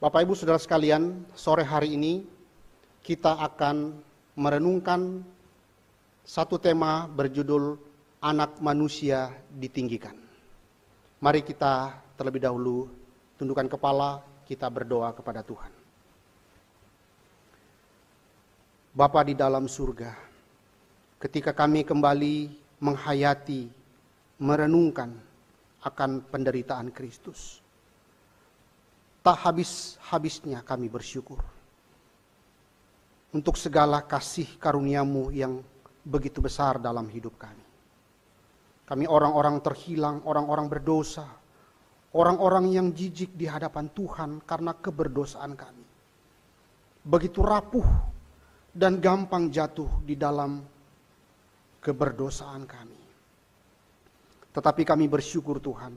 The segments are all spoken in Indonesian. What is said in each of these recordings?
Bapak Ibu Saudara sekalian, sore hari ini kita akan merenungkan satu tema berjudul Anak Manusia Ditinggikan. Mari kita terlebih dahulu tundukkan kepala, kita berdoa kepada Tuhan. Bapa di dalam surga, ketika kami kembali menghayati, merenungkan akan penderitaan Kristus, tak habis-habisnya kami bersyukur untuk segala kasih karunia-Mu yang begitu besar dalam hidup kami. Kami orang-orang terhilang, orang-orang berdosa, orang-orang yang jijik di hadapan Tuhan karena keberdosaan kami. Begitu rapuh dan gampang jatuh di dalam keberdosaan kami. Tetapi kami bersyukur Tuhan,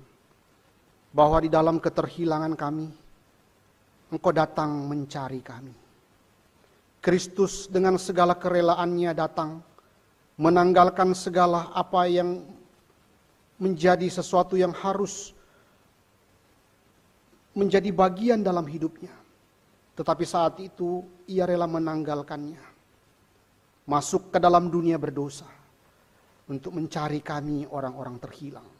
bahwa di dalam keterhilangan kami, Engkau datang mencari kami. Kristus dengan segala kerelaannya datang, menanggalkan segala apa yang menjadi sesuatu yang harus menjadi bagian dalam hidupnya. Tetapi saat itu ia rela menanggalkannya, masuk ke dalam dunia berdosa untuk mencari kami orang-orang terhilang.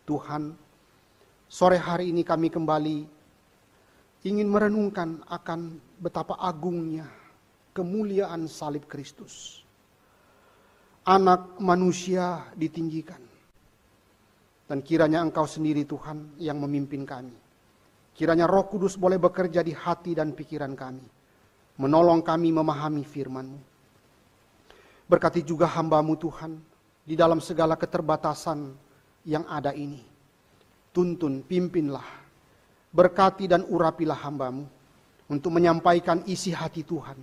Tuhan, sore hari ini kami kembali ingin merenungkan akan betapa agungnya kemuliaan salib Kristus. Anak manusia ditinggikan. Dan kiranya Engkau sendiri Tuhan yang memimpin kami. Kiranya Roh Kudus boleh bekerja di hati dan pikiran kami, menolong kami memahami firman-Mu. Berkati juga hamba-Mu Tuhan, di dalam segala keterbatasan yang ada ini. Tuntun, pimpinlah, berkati dan urapilah hamba-Mu untuk menyampaikan isi hati Tuhan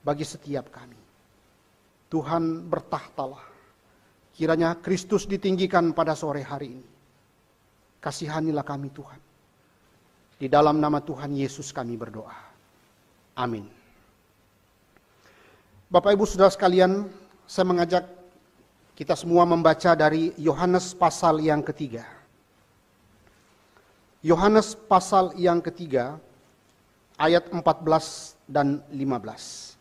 bagi setiap kami. Tuhan bertahtalah. Kiranya Kristus ditinggikan pada sore hari ini. Kasihanilah kami Tuhan. Di dalam nama Tuhan Yesus kami berdoa. Amin. Bapak Ibu Saudara sekalian, saya mengajak kita semua membaca dari Yohanes pasal yang ketiga. Yohanes pasal yang ketiga, ayat 14 dan 15.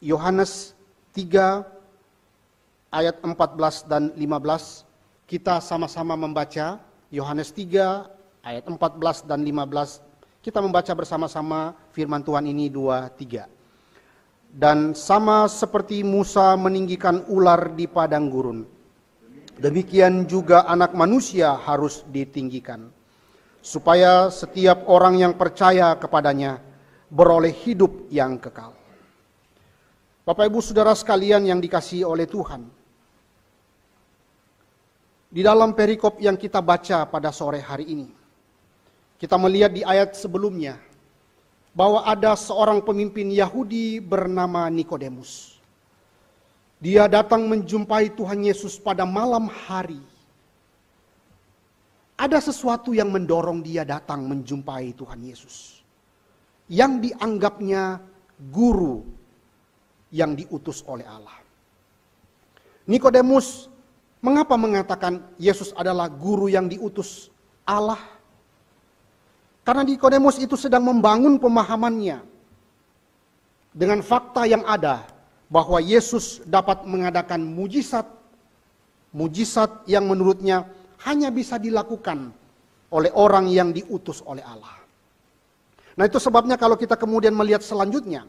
Yohanes 3, ayat 14 dan 15. Kita sama-sama membaca Yohanes 3, ayat 14 dan 15. Kita membaca bersama-sama firman Tuhan ini 2, 3. Dan sama seperti Musa meninggikan ular di padang gurun, demikian juga Anak Manusia harus ditinggikan, supaya setiap orang yang percaya kepadanya beroleh hidup yang kekal. Bapak Ibu Saudara sekalian yang dikasihi oleh Tuhan, di dalam perikop yang kita baca pada sore hari ini, kita melihat di ayat sebelumnya bahwa ada seorang pemimpin Yahudi bernama Nikodemus. Dia datang menjumpai Tuhan Yesus pada malam hari. Ada sesuatu yang mendorong dia datang menjumpai Tuhan Yesus, yang dianggapnya guru yang diutus oleh Allah. Nikodemus mengapa mengatakan Yesus adalah guru yang diutus Allah? Karena Nikodemus itu sedang membangun pemahamannya dengan fakta yang ada, bahwa Yesus dapat mengadakan mujizat yang menurutnya hanya bisa dilakukan oleh orang yang diutus oleh Allah. Nah, itu sebabnya kalau kita kemudian melihat selanjutnya,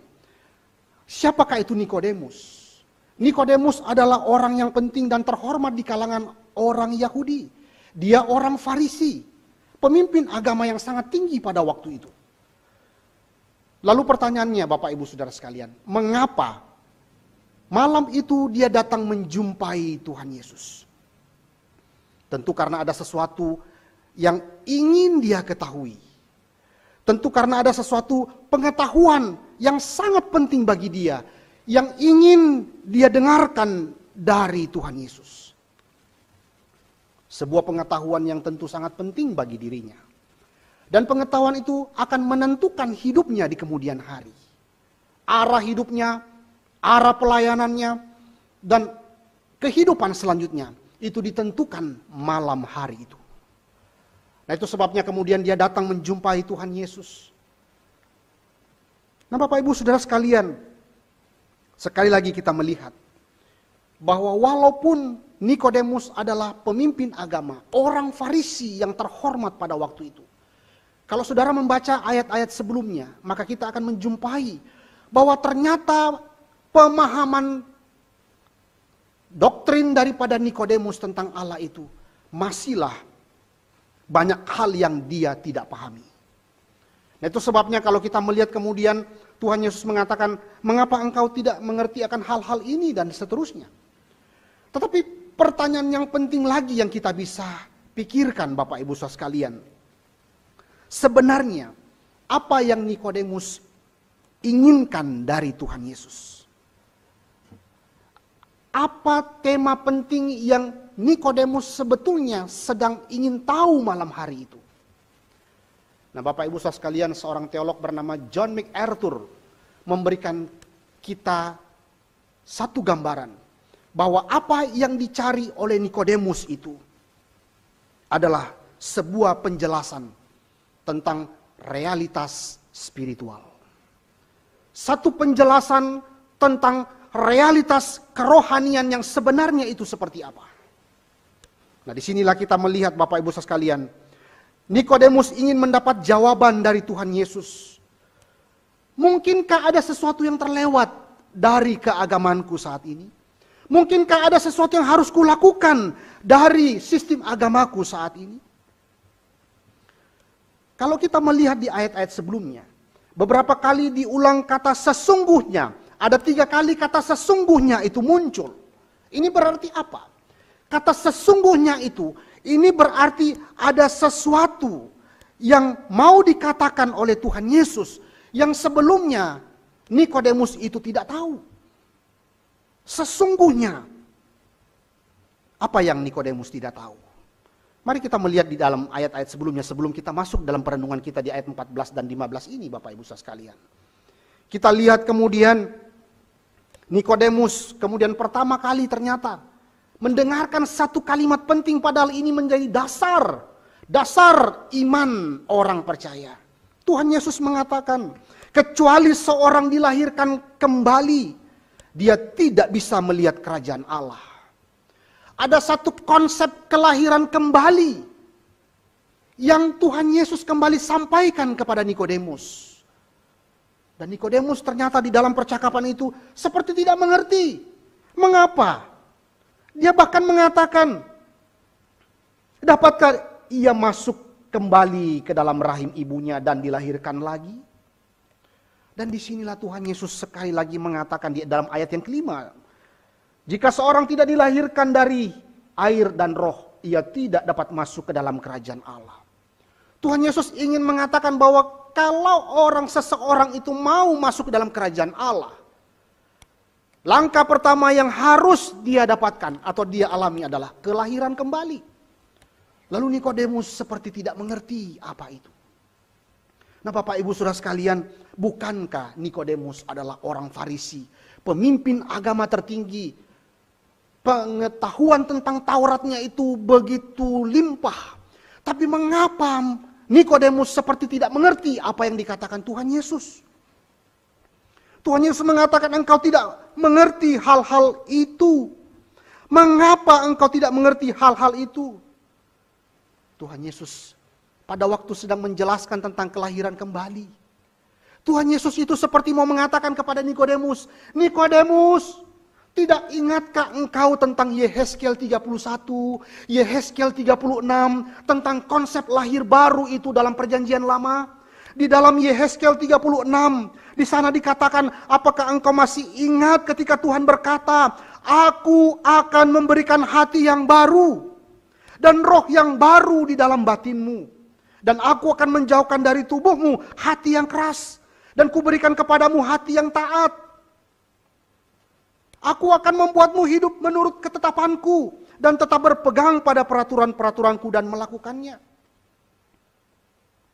siapakah itu Nikodemus? Nikodemus adalah orang yang penting dan terhormat di kalangan orang Yahudi. Dia orang Farisi, pemimpin agama yang sangat tinggi pada waktu itu. Lalu pertanyaannya Bapak Ibu Saudara sekalian, mengapa malam itu dia datang menjumpai Tuhan Yesus? Tentu karena ada sesuatu yang ingin dia ketahui. Tentu karena ada sesuatu pengetahuan yang sangat penting bagi dia, yang ingin dia dengarkan dari Tuhan Yesus. Sebuah pengetahuan yang tentu sangat penting bagi dirinya. Dan pengetahuan itu akan menentukan hidupnya di kemudian hari. Arah hidupnya, arah pelayanannya, dan kehidupan selanjutnya itu ditentukan malam hari itu. Nah itu sebabnya kemudian dia datang menjumpai Tuhan Yesus. Nah Bapak Ibu Saudara sekalian, sekali lagi kita melihat bahwa walaupun Nikodemus adalah pemimpin agama, orang Farisi yang terhormat pada waktu itu. Kalau saudara membaca ayat-ayat sebelumnya, maka kita akan menjumpai bahwa ternyata pemahaman doktrin daripada Nikodemus tentang Allah itu masihlah banyak hal yang dia tidak pahami. Nah itu sebabnya kalau kita melihat kemudian Tuhan Yesus mengatakan, mengapa engkau tidak mengerti akan hal-hal ini dan seterusnya. Tetapi pertanyaan yang penting lagi yang kita bisa pikirkan Bapak Ibu Saudara sekalian. Sebenarnya apa yang Nikodemus inginkan dari Tuhan Yesus? Apa tema penting yang Nikodemus sebetulnya sedang ingin tahu malam hari itu? Nah Bapak Ibu Saudara sekalian, seorang teolog bernama John MacArthur memberikan kita satu gambaran bahwa apa yang dicari oleh Nikodemus itu adalah sebuah penjelasan tentang realitas spiritual. Satu penjelasan tentang realitas kerohanian yang sebenarnya itu seperti apa. Nah disinilah kita melihat Bapak Ibu Saudara sekalian, Nikodemus ingin mendapat jawaban dari Tuhan Yesus. Mungkinkah ada sesuatu yang terlewat dari keagamanku saat ini? Mungkinkah ada sesuatu yang harus kulakukan dari sistem agamaku saat ini? Kalau kita melihat di ayat-ayat sebelumnya, beberapa kali diulang kata sesungguhnya. Ada 3 kali kata sesungguhnya itu muncul. Ini berarti apa? Kata sesungguhnya itu, ini berarti ada sesuatu yang mau dikatakan oleh Tuhan Yesus yang sebelumnya Nikodemus itu tidak tahu. Sesungguhnya apa yang Nikodemus tidak tahu? Mari kita melihat di dalam ayat-ayat sebelumnya sebelum kita masuk dalam perenungan kita di ayat 14 dan 15 ini Bapak Ibu Saudara sekalian. Kita lihat kemudian Nikodemus kemudian pertama kali ternyata mendengarkan satu kalimat penting padahal ini menjadi dasar iman orang percaya. Tuhan Yesus mengatakan, kecuali seorang dilahirkan kembali, dia tidak bisa melihat kerajaan Allah. Ada satu konsep kelahiran kembali yang Tuhan Yesus kembali sampaikan kepada Nikodemus. Dan Nikodemus ternyata di dalam percakapan itu seperti tidak mengerti. Mengapa? Dia bahkan mengatakan, dapatkah ia masuk kembali ke dalam rahim ibunya dan dilahirkan lagi? Dan disinilah Tuhan Yesus sekali lagi mengatakan di dalam ayat yang kelima, jika seorang tidak dilahirkan dari air dan roh, ia tidak dapat masuk ke dalam kerajaan Allah. Tuhan Yesus ingin mengatakan bahwa kalau seseorang itu mau masuk ke dalam kerajaan Allah, langkah pertama yang harus dia dapatkan atau dia alami adalah kelahiran kembali. Lalu Nikodemus seperti tidak mengerti apa itu. Nah Bapak Ibu Saudara sekalian, bukankah Nikodemus adalah orang Farisi, pemimpin agama tertinggi, pengetahuan tentang Tauratnya itu begitu limpah. Tapi mengapa Nikodemus seperti tidak mengerti apa yang dikatakan Tuhan Yesus? Tuhan Yesus mengatakan engkau tidak mengerti hal-hal itu. Mengapa engkau tidak mengerti hal-hal itu? Tuhan Yesus pada waktu sedang menjelaskan tentang kelahiran kembali. Tuhan Yesus itu seperti mau mengatakan kepada Nikodemus, Nikodemus, tidak ingatkah engkau tentang Yehezkiel 31, Yehezkiel 36, tentang konsep lahir baru itu dalam perjanjian lama? Di dalam Yehezkiel 36, di sana dikatakan, apakah engkau masih ingat ketika Tuhan berkata, aku akan memberikan hati yang baru dan roh yang baru di dalam batinmu. Dan aku akan menjauhkan dari tubuhmu hati yang keras, dan kuberikan kepadamu hati yang taat. Aku akan membuatmu hidup menurut ketetapanku dan tetap berpegang pada peraturan-peraturanku dan melakukannya.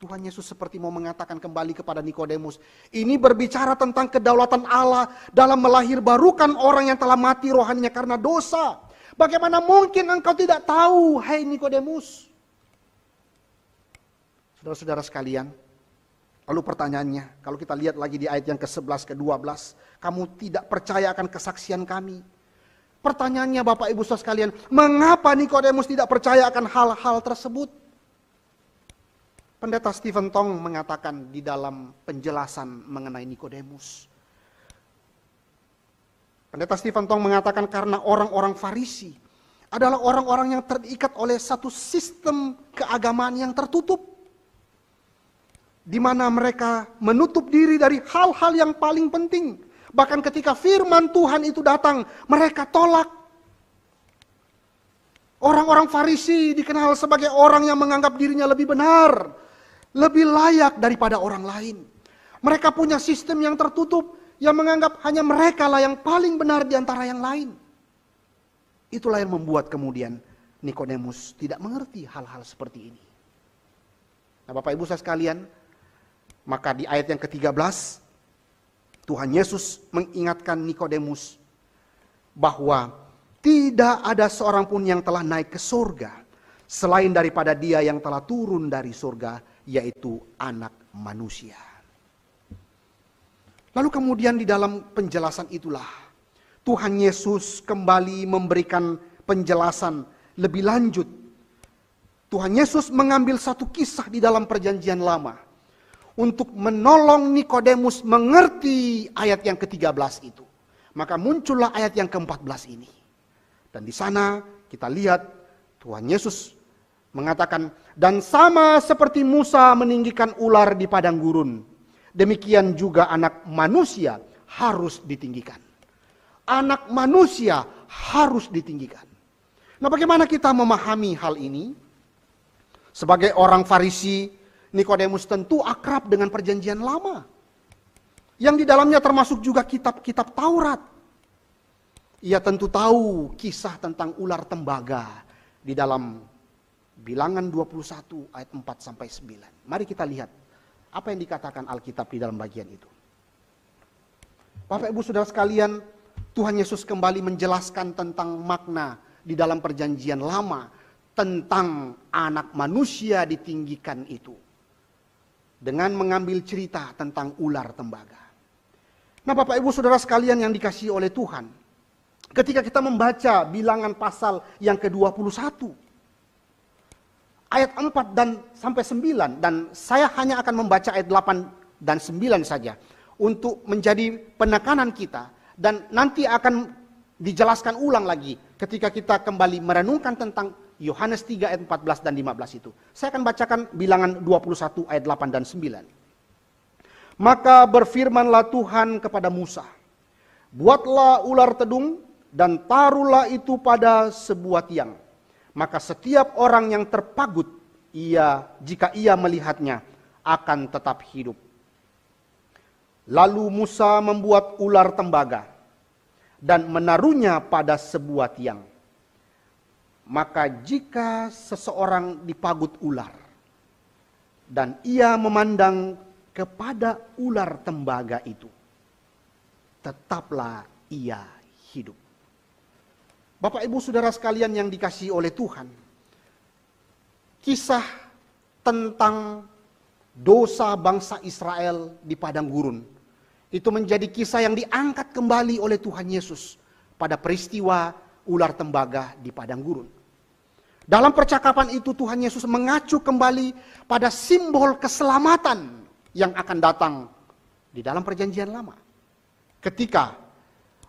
Tuhan Yesus seperti mau mengatakan kembali kepada Nikodemus, ini berbicara tentang kedaulatan Allah dalam melahirbarukan orang yang telah mati rohaninya karena dosa. Bagaimana mungkin engkau tidak tahu, hai Nikodemus? Saudara-saudara sekalian, lalu pertanyaannya, kalau kita lihat lagi di ayat yang ke-11, ke-12, kamu tidak percaya akan kesaksian kami. Pertanyaannya Bapak Ibu Saudara sekalian, mengapa Nikodemus tidak percaya akan hal-hal tersebut? Pendeta Stephen Tong mengatakan di dalam penjelasan mengenai Nikodemus. Pendeta Stephen Tong mengatakan karena orang-orang Farisi adalah orang-orang yang terikat oleh satu sistem keagamaan yang tertutup. Di mana mereka menutup diri dari hal-hal yang paling penting. Bahkan ketika firman Tuhan itu datang, mereka tolak. Orang-orang Farisi dikenal sebagai orang yang menganggap dirinya lebih benar, lebih layak daripada orang lain. Mereka punya sistem yang tertutup, yang menganggap hanya mereka lah yang paling benar di antara yang lain. Itulah yang membuat kemudian Nikodemus tidak mengerti hal-hal seperti ini. Nah Bapak Ibu saudara sekalian, maka di ayat yang ke-13, Tuhan Yesus mengingatkan Nikodemus bahwa tidak ada seorang pun yang telah naik ke surga selain daripada Dia yang telah turun dari surga, yaitu Anak Manusia. Lalu kemudian di dalam penjelasan itulah Tuhan Yesus kembali memberikan penjelasan lebih lanjut. Tuhan Yesus mengambil satu kisah di dalam perjanjian lama untuk menolong Nikodemus mengerti ayat yang ke-13 itu. Maka muncullah ayat yang ke-14 ini. Dan di sana kita lihat Tuhan Yesus mengatakan, dan sama seperti Musa meninggikan ular di padang gurun, demikian juga Anak Manusia harus ditinggikan. Anak manusia harus ditinggikan. Nah, bagaimana kita memahami hal ini? Sebagai orang Farisi, Nikodemus tentu akrab dengan perjanjian lama. Yang di dalamnya termasuk juga kitab-kitab Taurat. Ia tentu tahu kisah tentang ular tembaga di dalam Bilangan 21 ayat 4-9. Mari kita lihat apa yang dikatakan Alkitab di dalam bagian itu. Bapak Ibu Saudara sekalian, Tuhan Yesus kembali menjelaskan tentang makna di dalam perjanjian lama tentang Anak Manusia ditinggikan itu. Dengan mengambil cerita tentang ular tembaga. Nah Bapak Ibu Saudara sekalian yang dikasihi oleh Tuhan, ketika kita membaca Bilangan pasal yang ke-21, ayat 4 dan sampai 9, dan saya hanya akan membaca ayat 8 dan 9 saja untuk menjadi penekanan kita, dan nanti akan dijelaskan ulang lagi ketika kita kembali merenungkan tentang Yohanes 3 ayat 14 dan 15 itu. Saya akan bacakan Bilangan 21 ayat 8 dan 9. Maka berfirmanlah Tuhan kepada Musa, buatlah ular tedung dan taruhlah itu pada sebuah tiang. Maka setiap orang yang terpagut, jika ia melihatnya, akan tetap hidup. Lalu Musa membuat ular tembaga dan menaruhnya pada sebuah tiang. Maka jika seseorang dipagut ular dan ia memandang kepada ular tembaga itu, tetaplah ia hidup. Bapak Ibu Saudara sekalian yang dikasihi oleh Tuhan, kisah tentang dosa bangsa Israel di padang gurun itu menjadi kisah yang diangkat kembali oleh Tuhan Yesus pada peristiwa ular tembaga di padang gurun. Dalam percakapan itu Tuhan Yesus mengacu kembali pada simbol keselamatan yang akan datang di dalam perjanjian lama. Ketika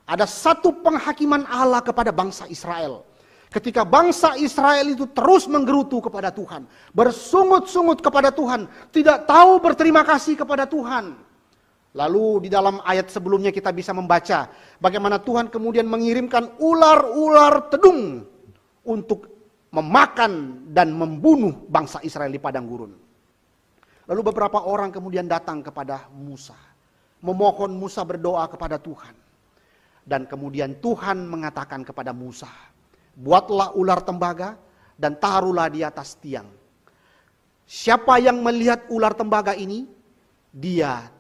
ada satu penghakiman Allah kepada bangsa Israel. Ketika bangsa Israel itu terus menggerutu kepada Tuhan, bersungut-sungut kepada Tuhan, tidak tahu berterima kasih kepada Tuhan. Lalu di dalam ayat sebelumnya kita bisa membaca bagaimana Tuhan kemudian mengirimkan ular-ular tedung untuk memakan dan membunuh bangsa Israel di padang gurun. Lalu beberapa orang kemudian datang kepada Musa, memohon Musa berdoa kepada Tuhan. Dan kemudian Tuhan mengatakan kepada Musa, buatlah ular tembaga dan taruhlah di atas tiang. Siapa yang melihat ular tembaga ini, dia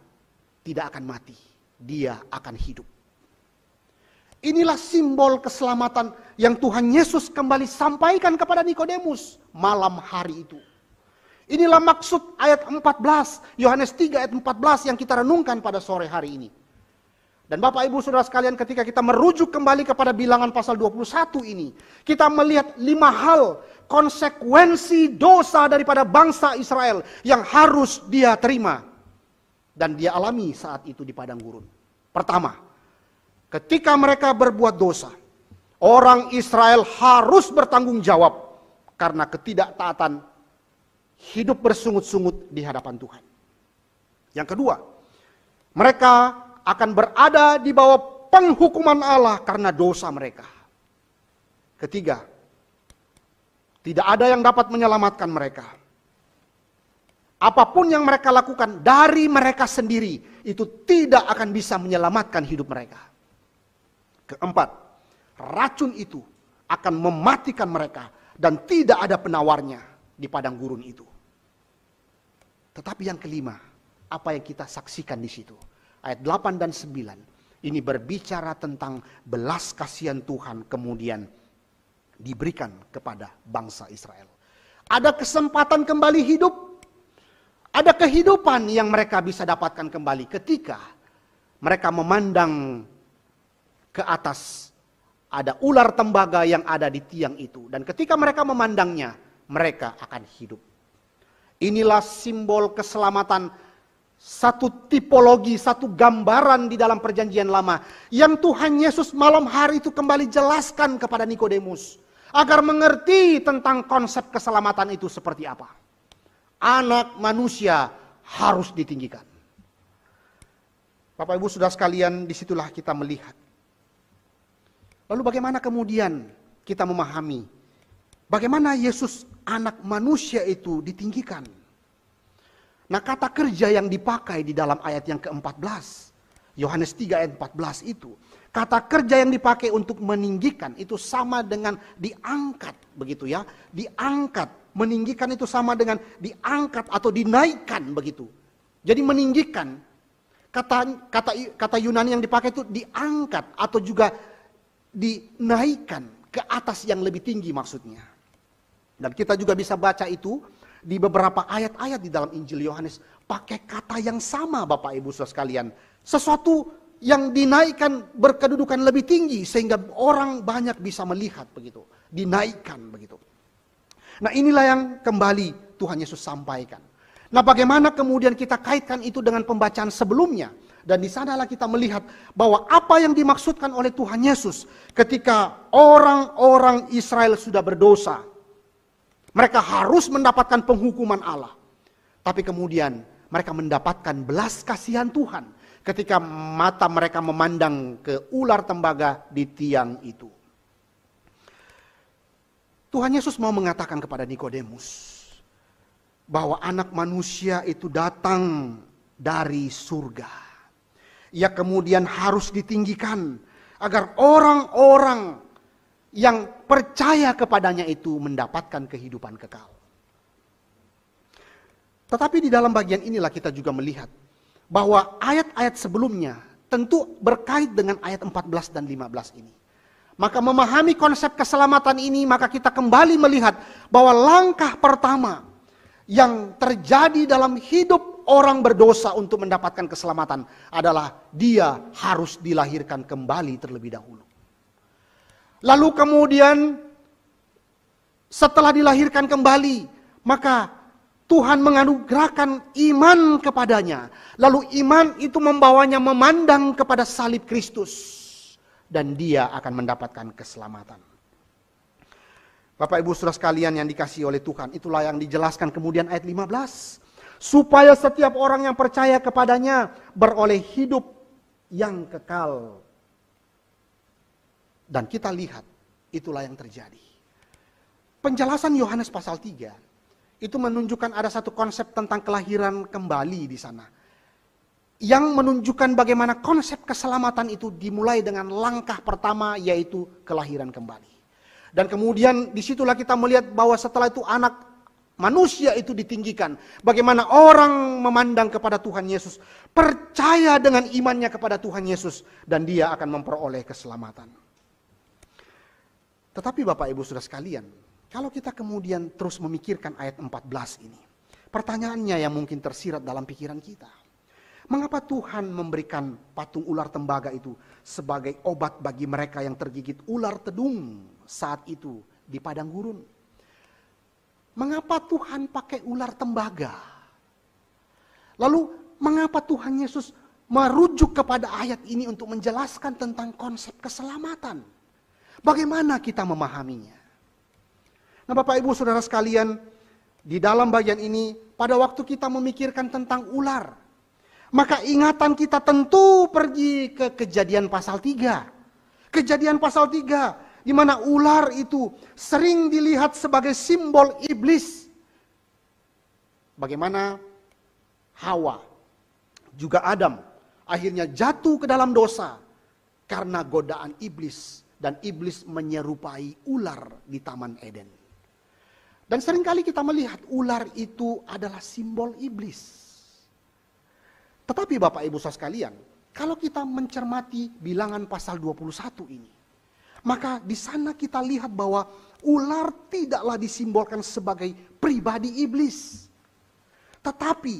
tidak akan mati, dia akan hidup. Inilah simbol keselamatan yang Tuhan Yesus kembali sampaikan kepada Nikodemus malam hari itu. Inilah maksud ayat 14, Yohanes 3 ayat 14 yang kita renungkan pada sore hari ini. Dan Bapak Ibu Saudara sekalian, ketika kita merujuk kembali kepada bilangan pasal 21 ini, kita melihat 5 hal konsekuensi dosa daripada bangsa Israel yang harus dia terima dan dia alami saat itu di padang gurun. Pertama, ketika mereka berbuat dosa, orang Israel harus bertanggung jawab karena ketidaktaatan, hidup bersungut-sungut di hadapan Tuhan. Yang kedua, mereka akan berada di bawah penghukuman Allah karena dosa mereka. Ketiga, tidak ada yang dapat menyelamatkan mereka. Apapun yang mereka lakukan dari mereka sendiri, itu tidak akan bisa menyelamatkan hidup mereka. Keempat, racun itu akan mematikan mereka dan tidak ada penawarnya di padang gurun itu. Tetapi yang kelima, apa yang kita saksikan di situ? Ayat 8 dan 9 ini berbicara tentang belas kasihan Tuhan kemudian diberikan kepada bangsa Israel. Ada kesempatan kembali hidup, ada kehidupan yang mereka bisa dapatkan kembali ketika mereka memandang ke atas. Ada ular tembaga yang ada di tiang itu. Dan ketika mereka memandangnya, mereka akan hidup. Inilah simbol keselamatan, satu tipologi, satu gambaran di dalam perjanjian lama. Yang Tuhan Yesus malam hari itu kembali jelaskan kepada Nikodemus. Agar mengerti tentang konsep keselamatan itu seperti apa. Anak manusia harus ditinggikan. Bapak Ibu Saudara sekalian, disitulah kita melihat. Lalu bagaimana kemudian kita memahami bagaimana Yesus anak manusia itu ditinggikan. Nah, kata kerja yang dipakai di dalam ayat yang ke-14, Yohanes 3 ayat 14 itu, kata kerja yang dipakai untuk meninggikan itu sama dengan diangkat, begitu ya. Diangkat, meninggikan itu sama dengan diangkat atau dinaikkan, begitu. Jadi meninggikan, kata Yunani yang dipakai itu diangkat atau juga dinaikkan ke atas yang lebih tinggi maksudnya. Dan kita juga bisa baca itu di beberapa ayat-ayat di dalam Injil Yohanes pakai kata yang sama Bapak Ibu Saudara sekalian. Sesuatu yang dinaikkan berkedudukan lebih tinggi sehingga orang banyak bisa melihat begitu. Dinaikkan begitu. Nah, inilah yang kembali Tuhan Yesus sampaikan. Nah, bagaimana kemudian kita kaitkan itu dengan pembacaan sebelumnya? Dan di sanalah kita melihat bahwa apa yang dimaksudkan oleh Tuhan Yesus ketika orang-orang Israel sudah berdosa. Mereka harus mendapatkan penghukuman Allah. Tapi kemudian mereka mendapatkan belas kasihan Tuhan ketika mata mereka memandang ke ular tembaga di tiang itu. Tuhan Yesus mau mengatakan kepada Nikodemus bahwa anak manusia itu datang dari surga. Ia kemudian harus ditinggikan agar orang-orang yang percaya kepadanya itu mendapatkan kehidupan kekal. Tetapi di dalam bagian inilah kita juga melihat bahwa ayat-ayat sebelumnya tentu berkait dengan ayat 14 dan 15 ini. Maka memahami konsep keselamatan ini, maka kita kembali melihat bahwa langkah pertama yang terjadi dalam hidup orang berdosa untuk mendapatkan keselamatan adalah dia harus dilahirkan kembali terlebih dahulu. Lalu kemudian setelah dilahirkan kembali, maka Tuhan menganugerahkan iman kepadanya. Lalu iman itu membawanya memandang kepada salib Kristus. Dan dia akan mendapatkan keselamatan. Bapak Ibu Saudara sekalian yang dikasihi oleh Tuhan, itulah yang dijelaskan kemudian ayat 15. Supaya setiap orang yang percaya kepadanya beroleh hidup yang kekal. Dan kita lihat, itulah yang terjadi. Penjelasan Yohanes pasal 3, itu menunjukkan ada satu konsep tentang kelahiran kembali di sana. Yang menunjukkan bagaimana konsep keselamatan itu dimulai dengan langkah pertama, yaitu kelahiran kembali. Dan kemudian disitulah kita melihat bahwa setelah itu anak manusia itu ditinggikan. Bagaimana orang memandang kepada Tuhan Yesus, percaya dengan imannya kepada Tuhan Yesus, dan dia akan memperoleh keselamatan. Tetapi Bapak Ibu Saudara sekalian, kalau kita kemudian terus memikirkan ayat 14 ini, pertanyaannya yang mungkin tersirat dalam pikiran kita. Mengapa Tuhan memberikan patung ular tembaga itu sebagai obat bagi mereka yang tergigit ular tedung saat itu di padang gurun? Mengapa Tuhan pakai ular tembaga? Lalu mengapa Tuhan Yesus merujuk kepada ayat ini untuk menjelaskan tentang konsep keselamatan? Bagaimana kita memahaminya? Nah, Bapak Ibu Saudara sekalian, di dalam bagian ini pada waktu kita memikirkan tentang ular, maka ingatan kita tentu pergi ke Kejadian pasal 3. Kejadian pasal 3, di mana ular itu sering dilihat sebagai simbol iblis. Bagaimana Hawa, juga Adam, akhirnya jatuh ke dalam dosa karena godaan iblis. Dan iblis menyerupai ular di Taman Eden. Dan seringkali kita melihat ular itu adalah simbol iblis. Tetapi Bapak Ibu Saudara sekalian, kalau kita mencermati bilangan pasal 21 ini, maka di sana kita lihat bahwa ular tidaklah disimbolkan sebagai pribadi iblis. Tetapi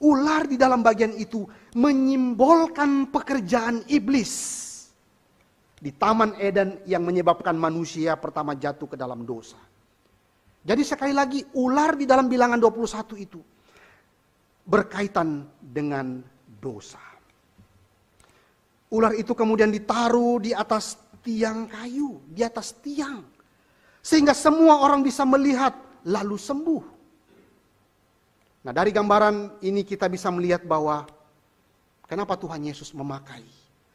ular di dalam bagian itu menyimbolkan pekerjaan iblis di Taman Eden yang menyebabkan manusia pertama jatuh ke dalam dosa. Jadi sekali lagi ular di dalam bilangan 21 itu berkaitan dengan dosa. Ular itu kemudian ditaruh di atas tiang kayu, di atas tiang. Sehingga semua orang bisa melihat lalu sembuh. Nah, dari gambaran ini kita bisa melihat bahwa kenapa Tuhan Yesus memakai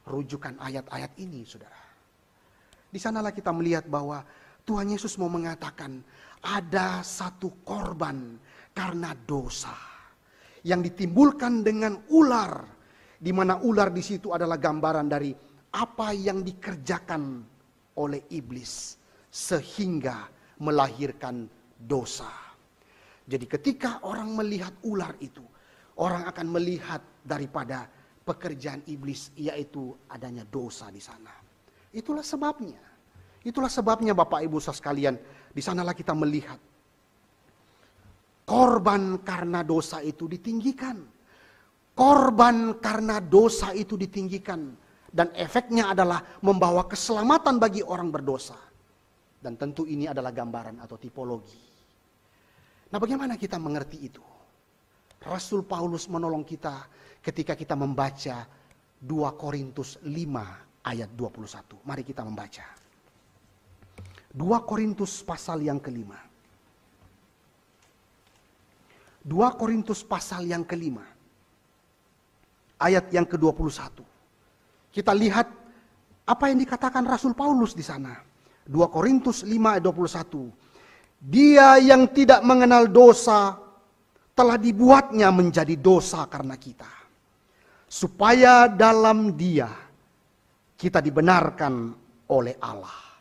rujukan ayat-ayat ini, saudara. Di sanalah kita melihat bahwa Tuhan Yesus mau mengatakan ada satu korban karena dosa yang ditimbulkan dengan ular, di mana ular di situ adalah gambaran dari apa yang dikerjakan oleh iblis sehingga melahirkan dosa. Jadi ketika orang melihat ular itu, orang akan melihat daripada pekerjaan iblis, yaitu adanya dosa di sana. Itulah sebabnya. Itulah sebabnya Bapak Ibu Saudara sekalian, di sanalah kita melihat korban karena dosa itu ditinggikan. Korban karena dosa itu ditinggikan. Dan efeknya adalah membawa keselamatan bagi orang berdosa. Dan tentu ini adalah gambaran atau tipologi. Nah, bagaimana kita mengerti itu? Rasul Paulus menolong kita ketika kita membaca 2 Korintus 5 ayat 21. Mari kita membaca. 2 Korintus pasal yang kelima. 2 Korintus pasal yang kelima. Ayat yang ke-21. Kita lihat apa yang dikatakan Rasul Paulus di sana. 2 Korintus 5 ayat 21. Dia yang tidak mengenal dosa telah dibuatnya menjadi dosa karena kita. Supaya dalam dia kita dibenarkan oleh Allah.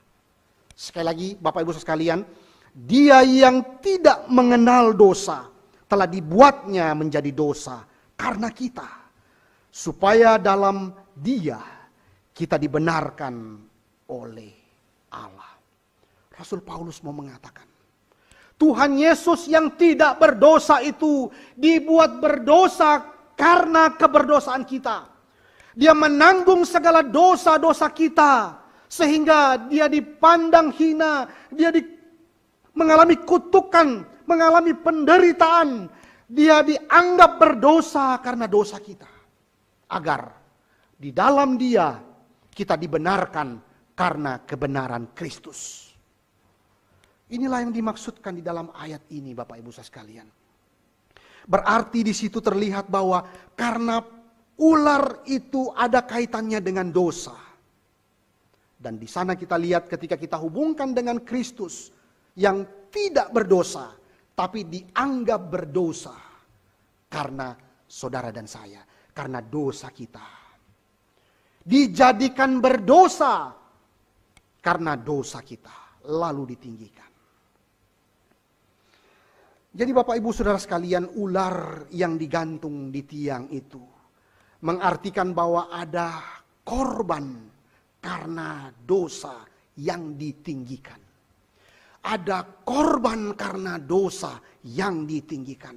Sekali lagi Bapak Ibu sekalian, dia yang tidak mengenal dosa telah dibuatnya menjadi dosa karena kita. Supaya dalam dia kita dibenarkan oleh Allah. Rasul Paulus mau mengatakan, Tuhan Yesus yang tidak berdosa itu dibuat berdosa karena keberdosaan kita. Dia menanggung segala dosa-dosa kita. Sehingga dia dipandang hina. Dia mengalami kutukan, mengalami penderitaan. Dia dianggap berdosa karena dosa kita. Agar di dalam dia kita dibenarkan karena kebenaran Kristus. Inilah yang dimaksudkan di dalam ayat ini Bapak Ibu sekalian. Berarti di situ terlihat bahwa karena ular itu ada kaitannya dengan dosa. Dan di sana kita lihat ketika kita hubungkan dengan Kristus yang tidak berdosa, tapi dianggap berdosa karena saudara dan saya, karena dosa kita. Dijadikan berdosa karena dosa kita, lalu ditinggikan. Jadi Bapak Ibu Saudara sekalian, ular yang digantung di tiang itu mengartikan bahwa ada korban karena dosa yang ditinggikan. Ada korban karena dosa yang ditinggikan.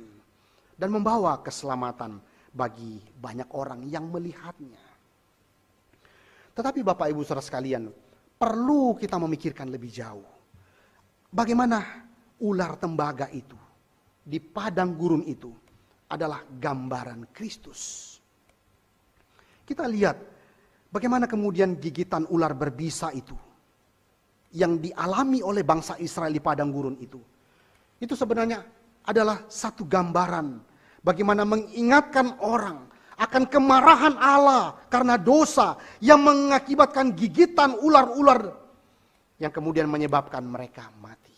Dan membawa keselamatan bagi banyak orang yang melihatnya. Tetapi Bapak Ibu Saudara sekalian, perlu kita memikirkan lebih jauh. Bagaimana ular tembaga itu di padang gurun itu adalah gambaran Kristus. Kita lihat bagaimana kemudian gigitan ular berbisa itu yang dialami oleh bangsa Israel di padang gurun itu. Itu sebenarnya adalah satu gambaran bagaimana mengingatkan orang akan kemarahan Allah karena dosa yang mengakibatkan gigitan ular-ular yang kemudian menyebabkan mereka mati.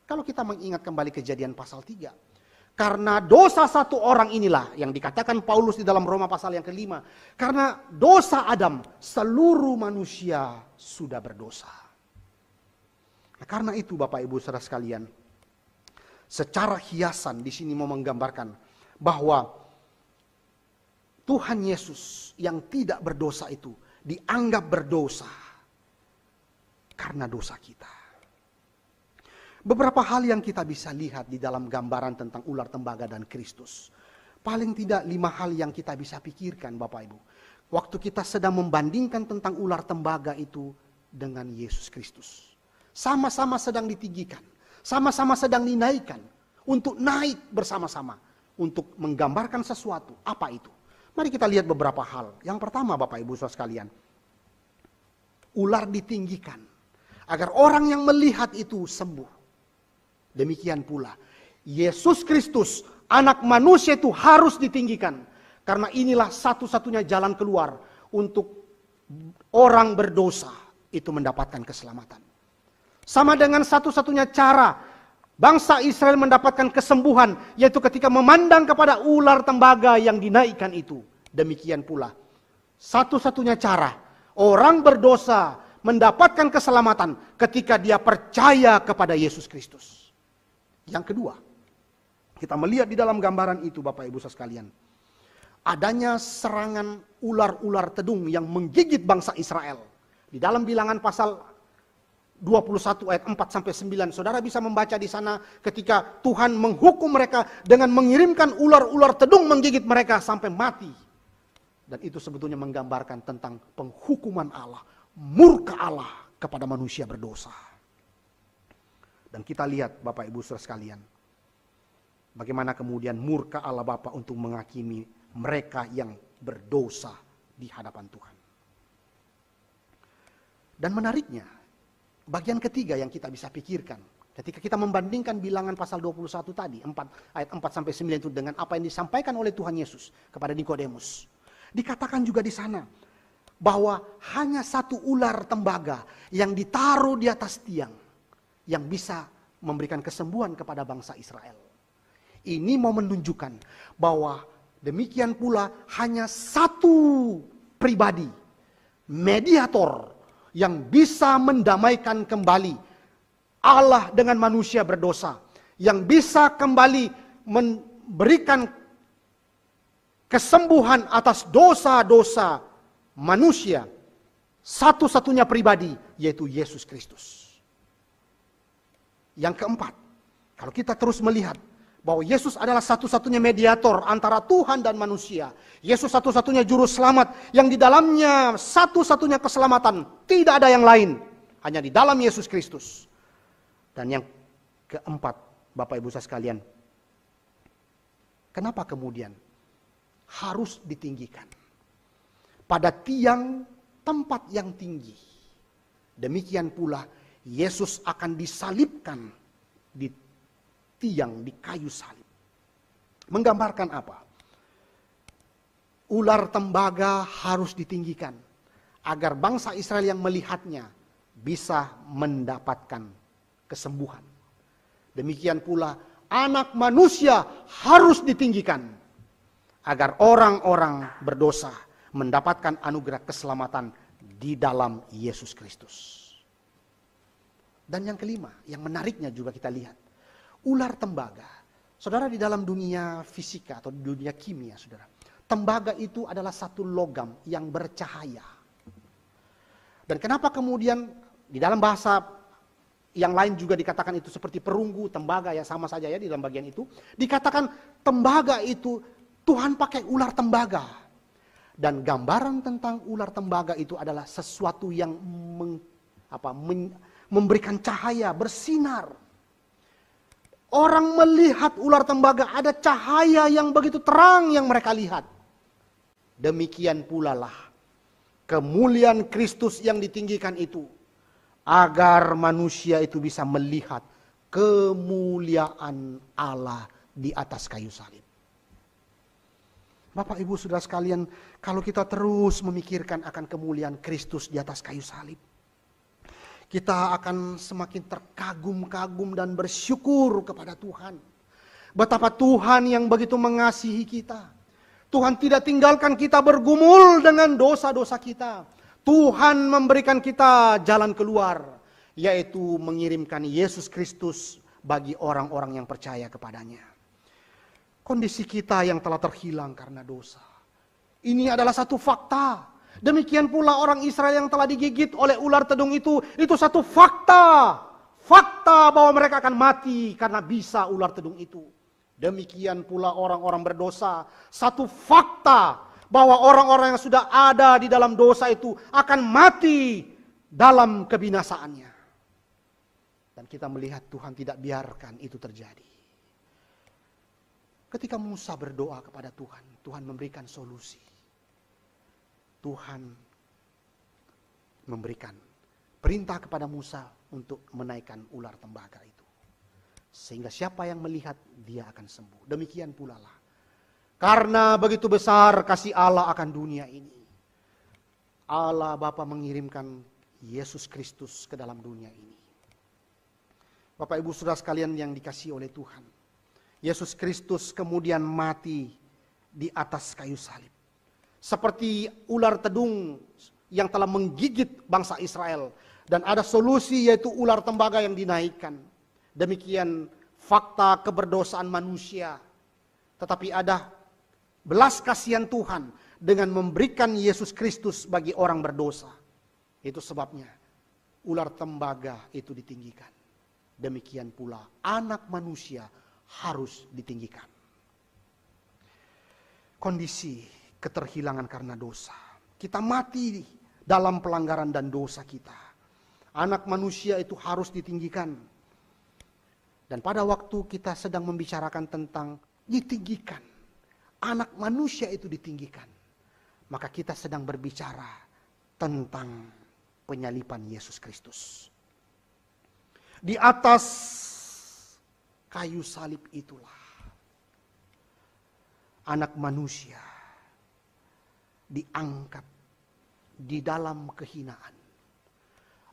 Kalau kita mengingat kembali Kejadian pasal 3. Karena dosa satu orang inilah yang dikatakan Paulus di dalam Roma pasal yang ke-5. Karena dosa Adam, seluruh manusia sudah berdosa. Nah, karena itu Bapak Ibu Saudara sekalian, secara hiasan di sini mau menggambarkan bahwa Tuhan Yesus yang tidak berdosa itu dianggap berdosa karena dosa kita. Beberapa hal yang kita bisa lihat di dalam gambaran tentang ular tembaga dan Kristus. Paling tidak 5 hal yang kita bisa pikirkan Bapak Ibu. Waktu kita sedang membandingkan tentang ular tembaga itu dengan Yesus Kristus. Sama-sama sedang ditinggikan. Sama-sama sedang dinaikkan. Untuk naik bersama-sama. Untuk menggambarkan sesuatu. Apa itu? Mari kita lihat beberapa hal. Yang pertama Bapak Ibu Saudara sekalian. Ular ditinggikan. Agar orang yang melihat itu sembuh. Demikian pula Yesus Kristus, anak manusia itu harus ditinggikan. Karena inilah satu-satunya jalan keluar untuk orang berdosa itu mendapatkan keselamatan. Sama dengan satu-satunya cara bangsa Israel mendapatkan kesembuhan, yaitu ketika memandang kepada ular tembaga yang dinaikkan itu. Demikian pula satu-satunya cara orang berdosa mendapatkan keselamatan ketika dia percaya kepada Yesus Kristus. Yang kedua, kita melihat di dalam gambaran itu Bapak Ibu sekalian, adanya serangan ular-ular tedung yang menggigit bangsa Israel. Di dalam Bilangan pasal 21 ayat 4-9, saudara bisa membaca di sana ketika Tuhan menghukum mereka dengan mengirimkan ular-ular tedung menggigit mereka sampai mati. Dan itu sebetulnya menggambarkan tentang penghukuman Allah, murka Allah kepada manusia berdosa. Dan kita lihat Bapak Ibu Saudara sekalian, bagaimana kemudian murka Allah Bapa untuk menghakimi mereka yang berdosa di hadapan Tuhan. Dan menariknya, bagian ketiga yang kita bisa pikirkan, ketika kita membandingkan Bilangan pasal 21 tadi, ayat 4-9 itu dengan apa yang disampaikan oleh Tuhan Yesus kepada Nikodemus. Dikatakan juga di sana, bahwa hanya satu ular tembaga yang ditaruh di atas tiang, yang bisa memberikan kesembuhan kepada bangsa Israel. Ini mau menunjukkan bahwa demikian pula hanya satu pribadi, mediator yang bisa mendamaikan kembali Allah dengan manusia berdosa. Yang bisa kembali memberikan kesembuhan atas dosa-dosa manusia. Satu-satunya pribadi yaitu Yesus Kristus. Yang keempat, kalau kita terus melihat bahwa Yesus adalah satu-satunya mediator antara Tuhan dan manusia. Yesus satu-satunya juru selamat yang di dalamnya satu-satunya keselamatan. Tidak ada yang lain. Hanya di dalam Yesus Kristus. Dan yang keempat, Bapak Ibu sekalian. Kenapa kemudian harus ditinggikan? Pada tiang tempat yang tinggi. Demikian pula Yesus akan disalibkan di tiang, di kayu salib. Menggambarkan apa? Ular tembaga harus ditinggikan agar bangsa Israel yang melihatnya bisa mendapatkan kesembuhan. Demikian pula anak manusia harus ditinggikan agar orang-orang berdosa mendapatkan anugerah keselamatan di dalam Yesus Kristus. Dan yang kelima, yang menariknya juga kita lihat. Ular tembaga. Saudara, di dalam dunia fisika atau dunia kimia, saudara, tembaga itu adalah satu logam yang bercahaya. Dan kenapa kemudian di dalam bahasa yang lain juga dikatakan itu seperti perunggu, tembaga, ya sama saja ya di dalam bagian itu. Dikatakan tembaga itu Tuhan pakai ular tembaga. Dan gambaran tentang ular tembaga itu adalah sesuatu yang memberikan cahaya, bersinar. Orang melihat ular tembaga, ada cahaya yang begitu terang yang mereka lihat. Demikian pula lah kemuliaan Kristus yang ditinggikan itu, agar manusia itu bisa melihat kemuliaan Allah di atas kayu salib. Bapak, Ibu, Saudara sekalian, kalau kita terus memikirkan akan kemuliaan Kristus di atas kayu salib, kita akan semakin terkagum-kagum dan bersyukur kepada Tuhan. Betapa Tuhan yang begitu mengasihi kita. Tuhan tidak tinggalkan kita bergumul dengan dosa-dosa kita. Tuhan memberikan kita jalan keluar, yaitu mengirimkan Yesus Kristus bagi orang-orang yang percaya kepadanya. Kondisi kita yang telah terhilang karena dosa, ini adalah satu fakta. Demikian pula orang Israel yang telah digigit oleh ular tedung itu satu fakta. Fakta bahwa mereka akan mati karena bisa ular tedung itu. Demikian pula orang-orang berdosa, satu fakta bahwa orang-orang yang sudah ada di dalam dosa itu akan mati dalam kebinasaannya. Dan kita melihat Tuhan tidak biarkan itu terjadi. Ketika Musa berdoa kepada Tuhan, Tuhan memberikan solusi. Tuhan memberikan perintah kepada Musa untuk menaikkan ular tembaga itu. Sehingga siapa yang melihat, dia akan sembuh. Demikian pula lah. Karena begitu besar kasih Allah akan dunia ini, Allah Bapa mengirimkan Yesus Kristus ke dalam dunia ini. Bapak, Ibu, Saudara sekalian yang dikasihi oleh Tuhan, Yesus Kristus kemudian mati di atas kayu salib. Seperti ular tedung yang telah menggigit bangsa Israel. Dan ada solusi, yaitu ular tembaga yang dinaikkan. Demikian fakta keberdosaan manusia. Tetapi ada belas kasihan Tuhan dengan memberikan Yesus Kristus bagi orang berdosa. Itu sebabnya ular tembaga itu ditinggikan. Demikian pula anak manusia harus ditinggikan. Kondisi keterhilangan karena dosa. Kita mati dalam pelanggaran dan dosa kita. Anak manusia itu harus ditinggikan. Dan pada waktu kita sedang membicarakan tentang ditinggikan, anak manusia itu ditinggikan, maka kita sedang berbicara tentang penyaliban Yesus Kristus. Di atas kayu salib itulah anak manusia diangkat di dalam kehinaan.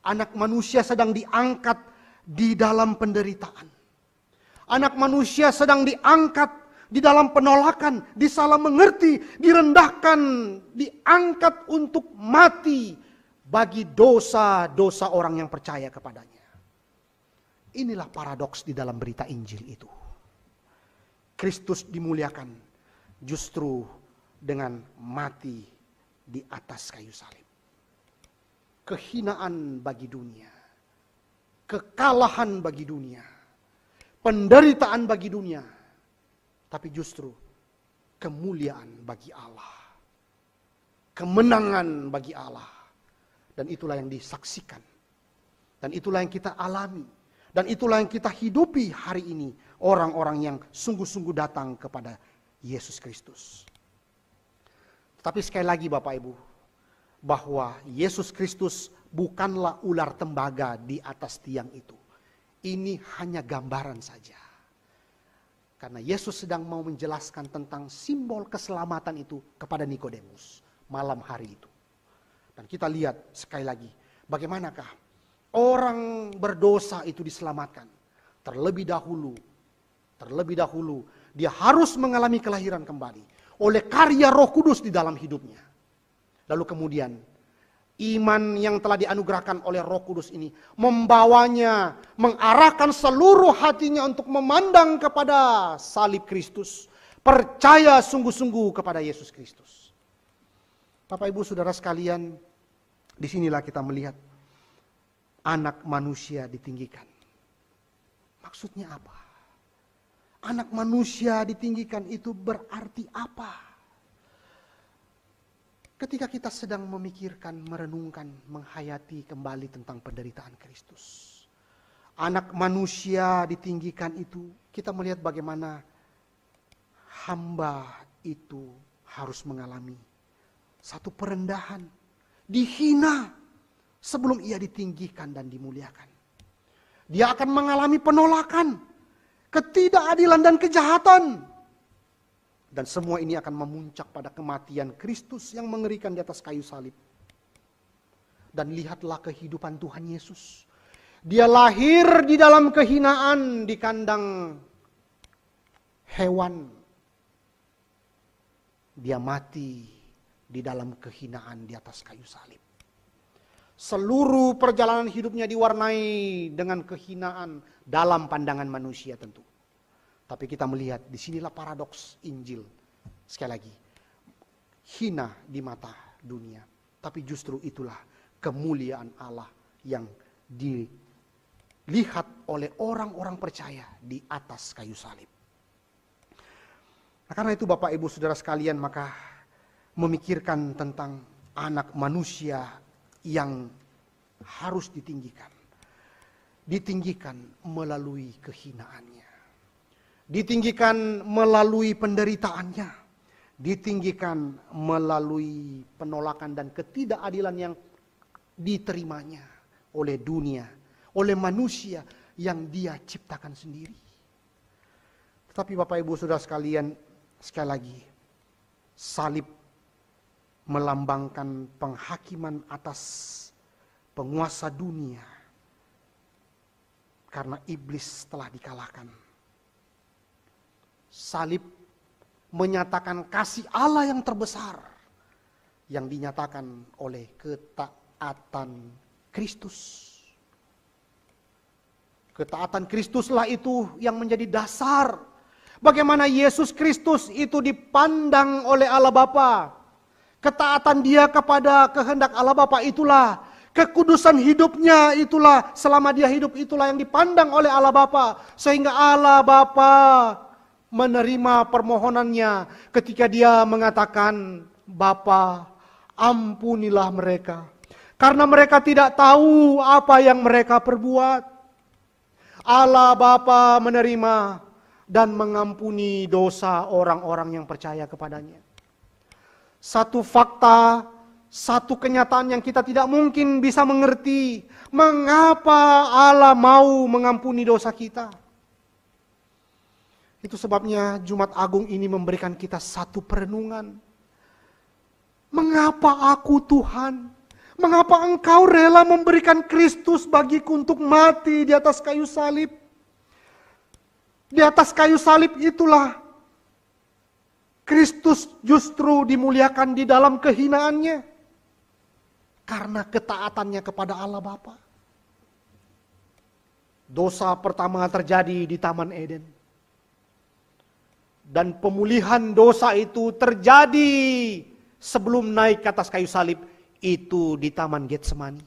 Anak manusia sedang diangkat di dalam penderitaan. Anak manusia sedang diangkat di dalam penolakan, disalah mengerti, direndahkan, diangkat untuk mati bagi dosa-dosa orang yang percaya kepadanya. Inilah paradoks di dalam berita Injil itu. Kristus dimuliakan justru dengan mati di atas kayu salib. Kehinaan bagi dunia, kekalahan bagi dunia, penderitaan bagi dunia, tapi justru kemuliaan bagi Allah, kemenangan bagi Allah. Dan itulah yang disaksikan, dan itulah yang kita alami, dan itulah yang kita hidupi hari ini, orang-orang yang sungguh-sungguh datang kepada Yesus Kristus. Tapi sekali lagi Bapak Ibu, bahwa Yesus Kristus bukanlah ular tembaga di atas tiang itu. Ini hanya gambaran saja. Karena Yesus sedang mau menjelaskan tentang simbol keselamatan itu kepada Nikodemus malam hari itu. Dan kita lihat sekali lagi, bagaimanakah orang berdosa itu diselamatkan. Terlebih dahulu dia harus mengalami kelahiran kembali oleh karya Roh Kudus di dalam hidupnya. Lalu kemudian Iman yang telah dianugerahkan oleh Roh Kudus ini membawanya, mengarahkan seluruh hatinya untuk memandang kepada salib Kristus. Percaya sungguh-sungguh kepada Yesus Kristus. Bapak Ibu Saudara sekalian, disinilah kita melihat anak manusia ditinggikan. Maksudnya apa? Anak manusia ditinggikan itu berarti apa? Ketika kita sedang memikirkan, merenungkan, menghayati kembali tentang penderitaan Kristus. Anak manusia ditinggikan itu, kita melihat bagaimana hamba itu harus mengalami satu perendahan, dihina sebelum ia ditinggikan dan dimuliakan. Dia akan mengalami penolakan, ketidakadilan dan kejahatan. Dan semua ini akan memuncak pada kematian Kristus yang mengerikan di atas kayu salib. Dan lihatlah kehidupan Tuhan Yesus. Dia lahir di dalam kehinaan di kandang hewan. Dia mati di dalam kehinaan di atas kayu salib. Seluruh perjalanan hidupnya diwarnai dengan kehinaan dalam pandangan manusia tentu. Tapi kita melihat disinilah paradoks Injil. Sekali lagi, hina di mata dunia. Tapi justru itulah kemuliaan Allah yang dilihat oleh orang-orang percaya di atas kayu salib. Nah, karena itu Bapak Ibu Saudara sekalian, maka memikirkan tentang anak manusia yang harus ditinggikan. Ditinggikan melalui kehinaannya. Ditinggikan melalui penderitaannya. Ditinggikan melalui penolakan dan ketidakadilan yang diterimanya oleh dunia, oleh manusia yang dia ciptakan sendiri. Tetapi Bapak Ibu Saudara sekalian, sekali lagi, salib melambangkan penghakiman atas penguasa dunia. Karena iblis telah dikalahkan. Salib menyatakan kasih Allah yang terbesar yang dinyatakan oleh ketaatan Kristus. Ketaatan Kristuslah itu yang menjadi dasar bagaimana Yesus Kristus itu dipandang oleh Allah Bapa. Ketaatan dia kepada kehendak Allah Bapa itulah, kekudusan hidupnya itulah, selama dia hidup itulah yang dipandang oleh Allah Bapa. Sehingga Allah Bapa menerima permohonannya ketika dia mengatakan, Bapa, ampunilah mereka, karena mereka tidak tahu apa yang mereka perbuat. Allah Bapa menerima dan mengampuni dosa orang-orang yang percaya kepadanya. Satu fakta, satu kenyataan yang kita tidak mungkin bisa mengerti. Mengapa Allah mau mengampuni dosa kita? Itu sebabnya Jumat Agung ini memberikan kita satu perenungan. Mengapa aku Tuhan? Mengapa Engkau rela memberikan Kristus bagiku untuk mati di atas kayu salib? Di atas kayu salib itulah Kristus justru dimuliakan di dalam kehinaannya. Karena ketaatannya kepada Allah Bapa. Dosa pertama terjadi di Taman Eden. Dan pemulihan dosa itu terjadi sebelum naik ke atas kayu salib, itu di Taman Getsemani.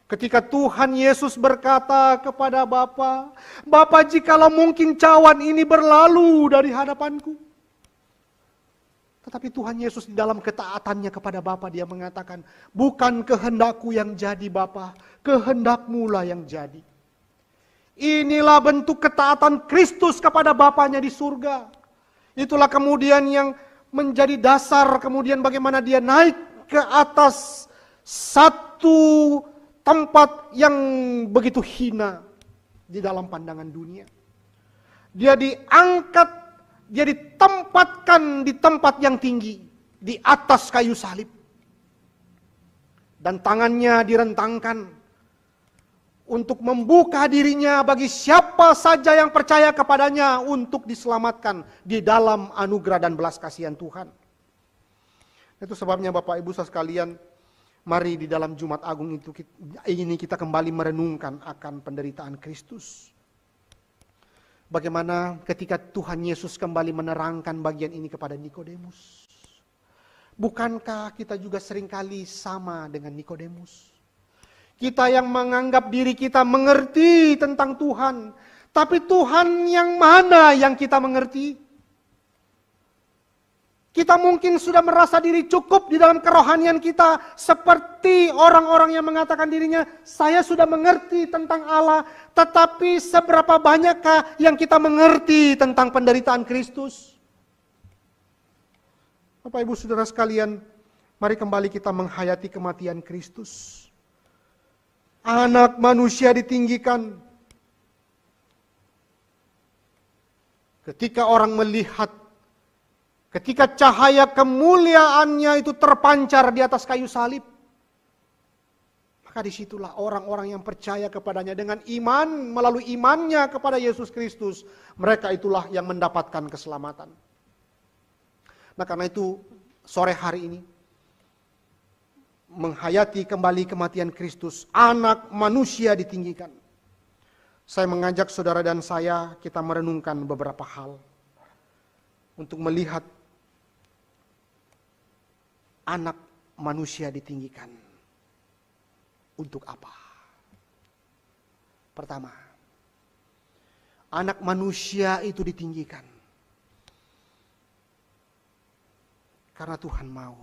Ketika Tuhan Yesus berkata kepada Bapa, Bapa, jikalau mungkin cawan ini berlalu dari hadapanku. Tetapi Tuhan Yesus di dalam ketaatannya kepada Bapa, dia mengatakan, bukan kehendakku yang jadi Bapa, kehendakmu lah yang jadi. Inilah bentuk ketaatan Kristus kepada Bapanya di surga. Itulah kemudian yang menjadi dasar kemudian bagaimana dia naik ke atas satu tempat yang begitu hina di dalam pandangan dunia. Dia diangkat, dia ditempatkan di tempat yang tinggi, di atas kayu salib. Dan tangannya direntangkan untuk membuka dirinya bagi siapa saja yang percaya kepadanya untuk diselamatkan di dalam anugerah dan belas kasihan Tuhan. Itu sebabnya Bapak Ibu sekalian, Mari di dalam Jumat Agung ini kita kembali merenungkan akan penderitaan Kristus. Bagaimana ketika Tuhan Yesus kembali menerangkan bagian ini kepada Nikodemus. Bukankah kita juga seringkali sama dengan Nikodemus? Kita yang menganggap diri kita mengerti tentang Tuhan. Tapi Tuhan yang mana yang kita mengerti? Kita mungkin sudah merasa diri cukup di dalam kerohanian kita. Seperti orang-orang yang mengatakan dirinya, saya sudah mengerti tentang Allah. Tetapi seberapa banyakkah yang kita mengerti tentang penderitaan Kristus? Bapak Ibu Saudara sekalian, mari kembali kita menghayati kematian Kristus. Anak manusia ditinggikan. Ketika orang melihat, ketika cahaya kemuliaannya itu terpancar di atas kayu salib, maka disitulah orang-orang yang percaya kepadanya dengan iman, melalui imannya kepada Yesus Kristus, mereka itulah yang mendapatkan keselamatan. Nah karena itu sore hari ini, menghayati kembali kematian Kristus, anak manusia ditinggikan. Saya mengajak saudara dan saya, kita merenungkan beberapa hal. Untuk melihat anak manusia ditinggikan. Untuk apa? Pertama, anak manusia itu ditinggikan karena Tuhan mau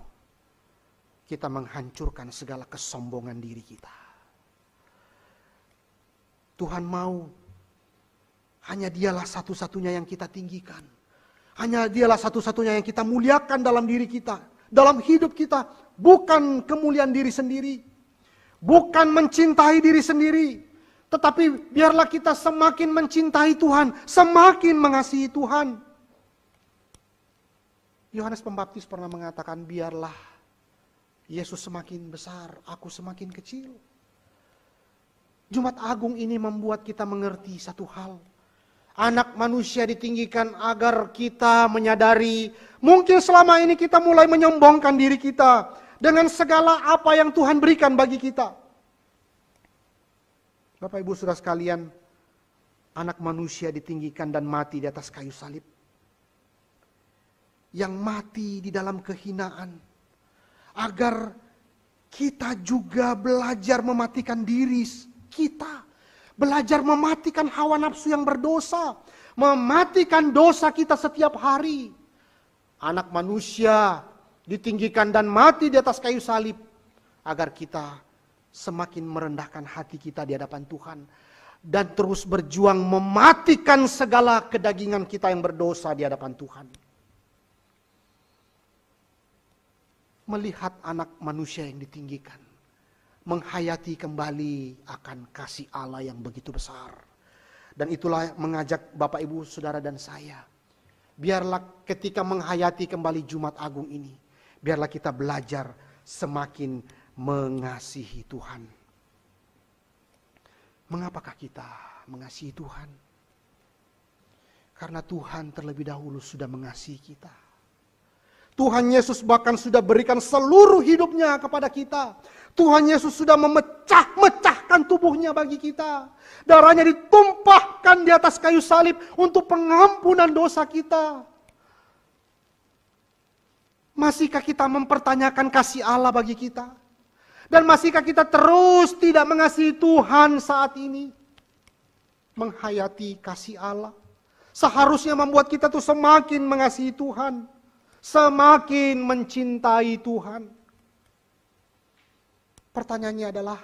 kita menghancurkan segala kesombongan diri kita. Tuhan mau hanya Dialah satu-satunya yang kita tinggikan. Hanya Dialah satu-satunya yang kita muliakan dalam diri kita, dalam hidup kita. Bukan kemuliaan diri sendiri, bukan mencintai diri sendiri, tetapi biarlah kita semakin mencintai Tuhan, semakin mengasihi Tuhan. Yohanes Pembaptis pernah mengatakan, biarlah Yesus semakin besar, aku semakin kecil. Jumat Agung ini membuat kita mengerti satu hal. Anak manusia ditinggikan agar kita menyadari, mungkin selama ini kita mulai menyombongkan diri kita dengan segala apa yang Tuhan berikan bagi kita. Bapak Ibu Saudara sekalian, anak manusia ditinggikan dan mati di atas kayu salib. Yang mati di dalam kehinaan, agar kita juga belajar mematikan diri kita, belajar mematikan hawa nafsu yang berdosa, mematikan dosa kita setiap hari. Anak manusia ditinggikan dan mati di atas kayu salib, agar kita semakin merendahkan hati kita di hadapan Tuhan, dan terus berjuang mematikan segala kedagingan kita yang berdosa di hadapan Tuhan. Melihat anak manusia yang ditinggikan, menghayati kembali akan kasih Allah yang begitu besar. Dan itulah mengajak Bapak Ibu Saudara dan saya, biarlah ketika menghayati kembali Jumat Agung ini, biarlah kita belajar semakin mengasihi Tuhan. Mengapakah kita mengasihi Tuhan? Karena Tuhan terlebih dahulu sudah mengasihi kita. Tuhan Yesus bahkan sudah berikan seluruh hidupnya kepada kita. Tuhan Yesus sudah memecah-mecahkan tubuhnya bagi kita. Darahnya ditumpahkan di atas kayu salib untuk pengampunan dosa kita. Masihkah kita mempertanyakan kasih Allah bagi kita? Dan masihkah kita terus tidak mengasihi Tuhan saat ini? Menghayati kasih Allah seharusnya membuat kita tuh semakin mengasihi Tuhan, semakin mencintai Tuhan. Pertanyaannya adalah,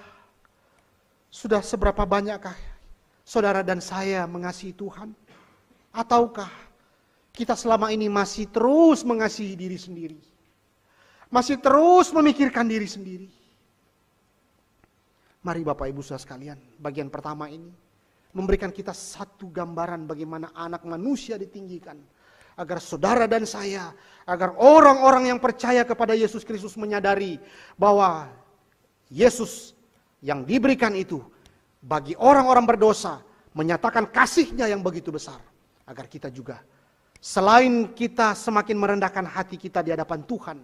sudah seberapa banyakkah saudara dan saya mengasihi Tuhan? Ataukah kita selama ini masih terus mengasihi diri sendiri? Masih terus memikirkan diri sendiri? Mari Bapak Ibu Saudara sekalian, bagian pertama ini memberikan kita satu gambaran bagaimana anak manusia ditinggikan. Agar saudara dan saya, agar orang-orang yang percaya kepada Yesus Kristus menyadari bahwa Yesus yang diberikan itu bagi orang-orang berdosa, menyatakan kasih-Nya yang begitu besar. Agar kita juga, selain kita semakin merendahkan hati kita di hadapan Tuhan,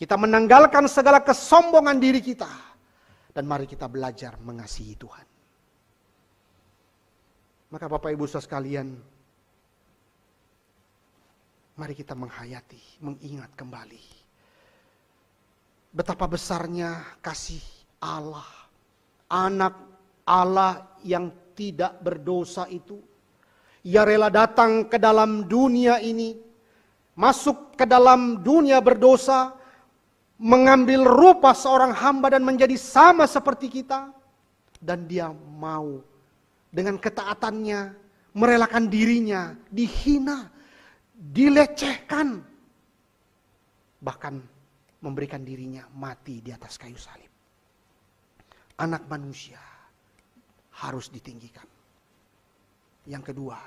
Kita menanggalkan segala kesombongan diri kita. Dan mari kita belajar mengasihi Tuhan. Maka Bapak Ibu Saudara sekalian, mari kita menghayati, mengingat kembali betapa besarnya kasih Allah, anak Allah yang tidak berdosa itu. Ia rela datang ke dalam dunia ini, masuk ke dalam dunia berdosa, mengambil rupa seorang hamba dan menjadi sama seperti kita. Dan dia mau dengan ketaatannya merelakan dirinya, dihina, dilecehkan, bahkan memberikan dirinya mati di atas kayu salib. Anak manusia harus ditinggikan. Yang kedua,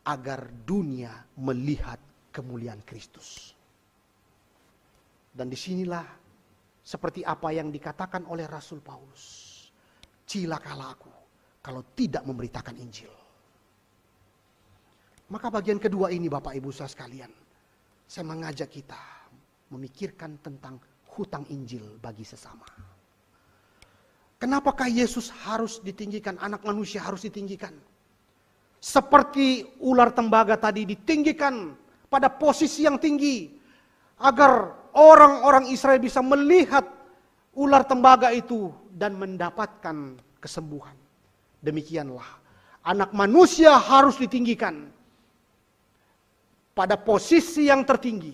agar dunia melihat kemuliaan Kristus. Dan disinilah seperti apa yang dikatakan oleh Rasul Paulus. Cilakalah aku kalau tidak memberitakan Injil. Maka bagian kedua ini Bapak Ibu Saudara sekalian, saya mengajak kita memikirkan tentang hutang Injil bagi sesama. Kenapakah Yesus harus ditinggikan, anak manusia harus ditinggikan? Seperti ular tembaga tadi ditinggikan pada posisi yang tinggi, agar orang-orang Israel bisa melihat ular tembaga itu dan mendapatkan kesembuhan. Demikianlah anak manusia harus ditinggikan pada posisi yang tertinggi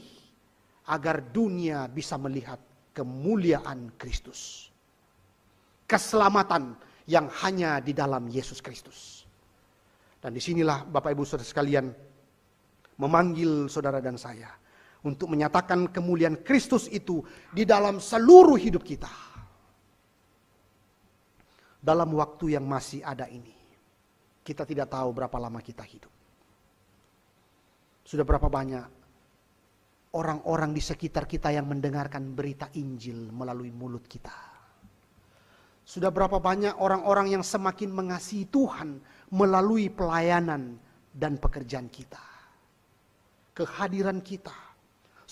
agar dunia bisa melihat kemuliaan Kristus. Keselamatan yang hanya di dalam Yesus Kristus. Dan disinilah Bapak Ibu Saudara sekalian memanggil saudara dan saya untuk menyatakan kemuliaan Kristus itu di dalam seluruh hidup kita. Dalam waktu yang masih ada ini, kita tidak tahu berapa lama kita hidup. Sudah berapa banyak orang-orang di sekitar kita yang mendengarkan berita Injil melalui mulut kita. Sudah berapa banyak orang-orang yang semakin mengasihi Tuhan melalui pelayanan dan pekerjaan kita. Kehadiran kita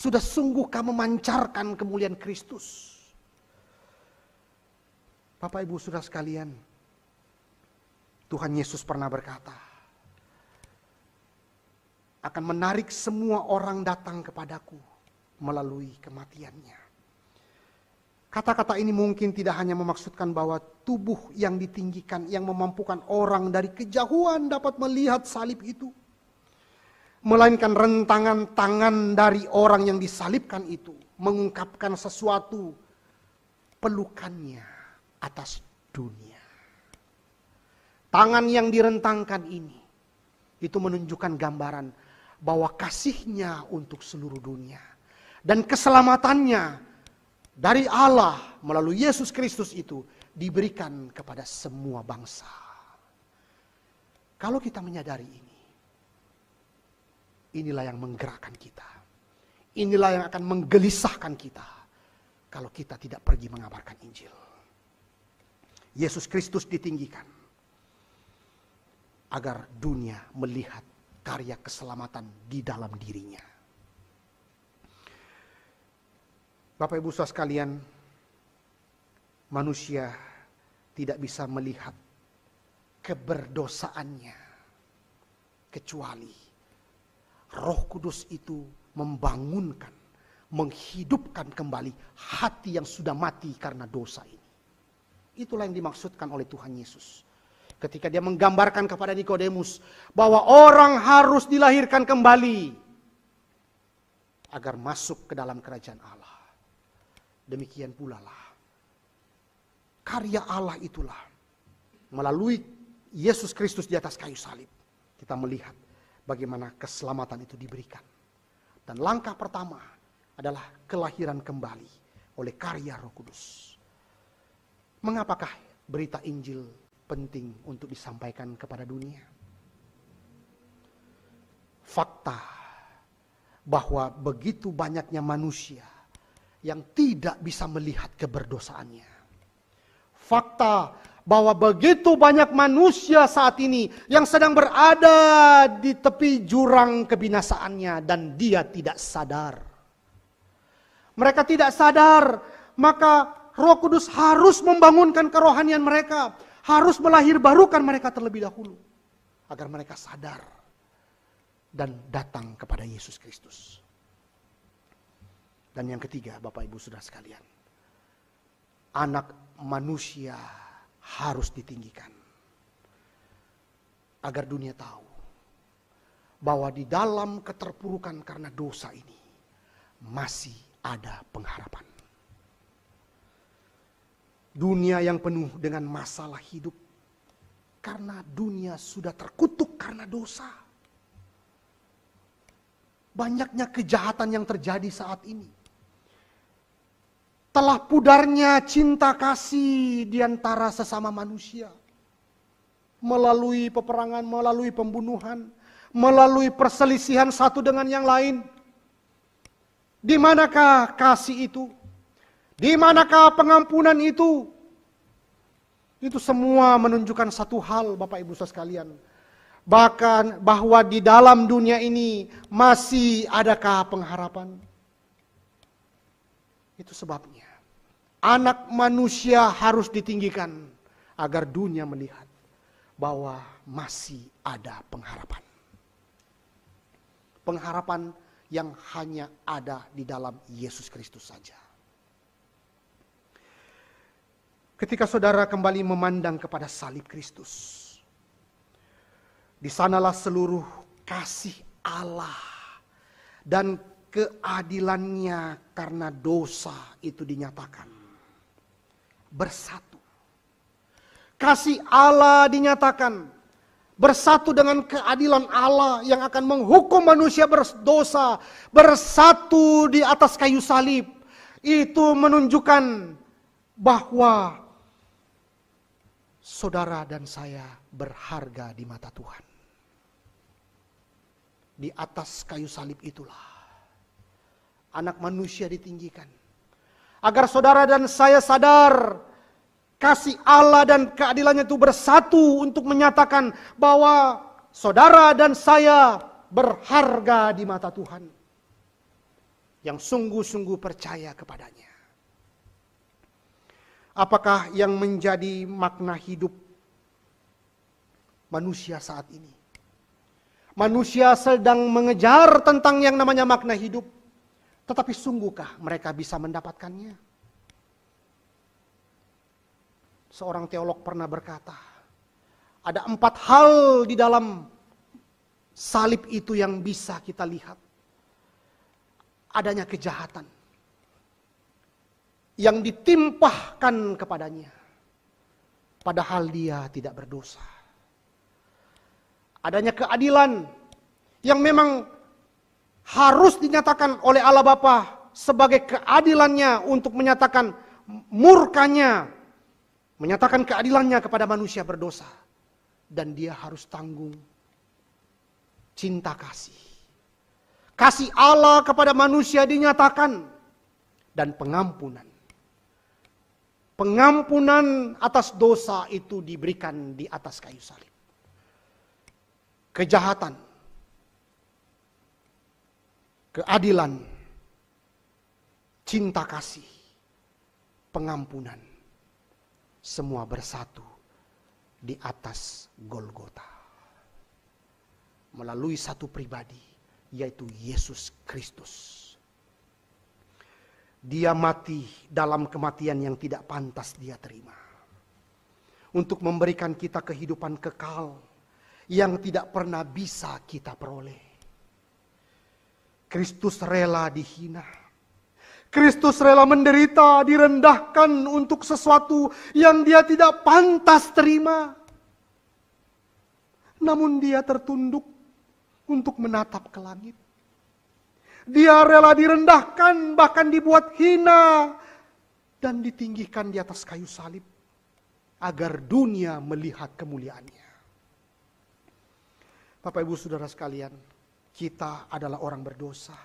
sudah sungguhkah memancarkan kemuliaan Kristus? Bapak Ibu Saudara sekalian, Tuhan Yesus pernah berkata, akan menarik semua orang datang kepadaku melalui kematiannya. Kata-kata ini mungkin tidak hanya memaksudkan bahwa tubuh yang ditinggikan, yang memampukan orang dari kejauhan dapat melihat salib itu. Melainkan rentangan tangan dari orang yang disalibkan itu mengungkapkan sesuatu pelukannya atas dunia. Tangan yang direntangkan ini itu menunjukkan gambaran bahwa kasihnya untuk seluruh dunia. Dan keselamatannya dari Allah melalui Yesus Kristus itu diberikan kepada semua bangsa. Kalau kita menyadari ini, inilah yang menggerakkan kita. Inilah yang akan menggelisahkan kita kalau kita tidak pergi mengabarkan Injil. Yesus Kristus ditinggikan agar dunia melihat karya keselamatan di dalam dirinya. Bapak Ibu Saudara sekalian, manusia tidak bisa melihat keberdosaannya kecuali Roh Kudus itu membangunkan, menghidupkan kembali hati yang sudah mati karena dosa ini. Itulah yang dimaksudkan oleh Tuhan Yesus. Ketika dia menggambarkan kepada Nikodemus bahwa orang harus dilahirkan kembali agar masuk ke dalam kerajaan Allah. Demikian pula lah karya Allah itulah melalui Yesus Kristus di atas kayu salib kita melihat bagaimana keselamatan itu diberikan. Dan langkah pertama adalah kelahiran kembali oleh karya Roh Kudus. Mengapakah berita Injil penting untuk disampaikan kepada dunia? Fakta bahwa begitu banyaknya manusia yang tidak bisa melihat keberdosaannya. Fakta bahwa begitu banyak manusia saat ini yang sedang berada di tepi jurang kebinasaannya dan dia tidak sadar. Mereka tidak sadar, maka Roh Kudus harus membangunkan kerohanian mereka, harus melahirbarukan mereka terlebih dahulu, agar mereka sadar dan datang kepada Yesus Kristus. Dan yang ketiga, Bapak Ibu Saudara sekalian, anak manusia harus ditinggikan, agar dunia tahu bahwa di dalam keterpurukan karena dosa ini masih ada pengharapan. Dunia yang penuh dengan masalah hidup karena dunia sudah terkutuk karena dosa. Banyaknya kejahatan yang terjadi saat ini. Telah pudarnya cinta kasih di antara sesama manusia. Melalui peperangan, melalui pembunuhan, melalui perselisihan satu dengan yang lain. Di manakah kasih itu? Di manakah pengampunan itu? Itu semua menunjukkan satu hal, Bapak Ibu Saudara sekalian. Bahkan bahwa di dalam dunia ini masih adakah pengharapan? Itu sebabnya anak manusia harus ditinggikan agar dunia melihat bahwa masih ada pengharapan. Pengharapan yang hanya ada di dalam Yesus Kristus saja. Ketika saudara kembali memandang kepada salib Kristus, di sanalah seluruh kasih Allah dan keadilannya karena dosa itu dinyatakan. Bersatu. Kasih Allah dinyatakan bersatu dengan keadilan Allah yang akan menghukum manusia berdosa, bersatu di atas kayu salib. Itu menunjukkan bahwa saudara dan saya berharga di mata Tuhan. Di atas kayu salib itulah anak manusia ditinggikan. Agar saudara dan saya sadar kasih Allah dan keadilannya itu bersatu untuk menyatakan bahwa saudara dan saya berharga di mata Tuhan. Yang sungguh-sungguh percaya kepadanya. Apakah yang menjadi makna hidup manusia saat ini? Manusia sedang mengejar tentang yang namanya makna hidup. Tetapi sungguhkah mereka bisa mendapatkannya? Seorang teolog pernah berkata, ada 4 hal di dalam salib itu yang bisa kita lihat. Adanya kejahatan yang ditimpahkan kepadanya, padahal dia tidak berdosa. Adanya keadilan yang memang harus dinyatakan oleh Allah Bapa sebagai keadilannya untuk menyatakan murkanya, menyatakan keadilannya kepada manusia berdosa. Dan dia harus tanggung cinta kasih. Kasih Allah kepada manusia dinyatakan. Dan pengampunan. Pengampunan atas dosa itu diberikan di atas kayu salib. Kejahatan, keadilan, cinta kasih, pengampunan, semua bersatu di atas Golgota. Melalui satu pribadi, yaitu Yesus Kristus. Dia mati dalam kematian yang tidak pantas dia terima. Untuk memberikan kita kehidupan kekal yang tidak pernah bisa kita peroleh. Kristus rela dihina. Kristus rela menderita, direndahkan untuk sesuatu yang dia tidak pantas terima. Namun dia tertunduk untuk menatap ke langit. Dia rela direndahkan, bahkan dibuat hina, dan ditinggikan di atas kayu salib, agar dunia melihat kemuliaannya. Bapak Ibu Saudara sekalian, kita adalah orang berdosa.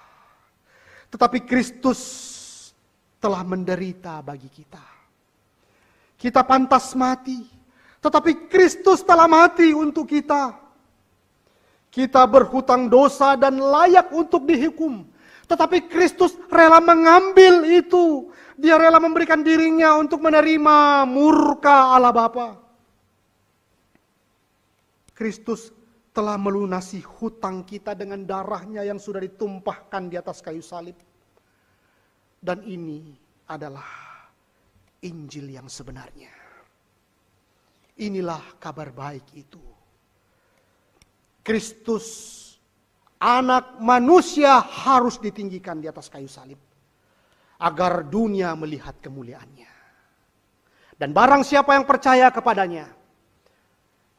Tetapi Kristus telah menderita bagi kita. Kita pantas mati, tetapi Kristus telah mati untuk kita. Kita berhutang dosa dan layak untuk dihukum. Tetapi Kristus rela mengambil itu. Dia rela memberikan dirinya untuk menerima murka Allah Bapa. Kristus telah melunasi hutang kita dengan darahnya yang sudah ditumpahkan di atas kayu salib. Dan ini adalah Injil yang sebenarnya. Inilah kabar baik itu. Kristus, anak manusia, harus ditinggikan di atas kayu salib, agar dunia melihat kemuliaannya. Dan barang siapa yang percaya kepadanya